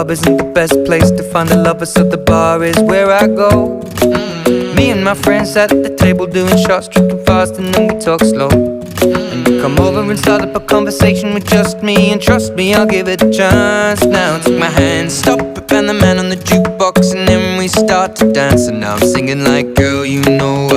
club isn't the best place to find a lover, so the bar is where I go. Me and my friends sat at the table doing shots, tripping fast, and then we talk slow. And you come over and start up a conversation with just me, and trust me, I'll give it a chance. Now take my hand, stop it, and the man on the jukebox, and then we start to dance. And now I'm singing like, girl, you know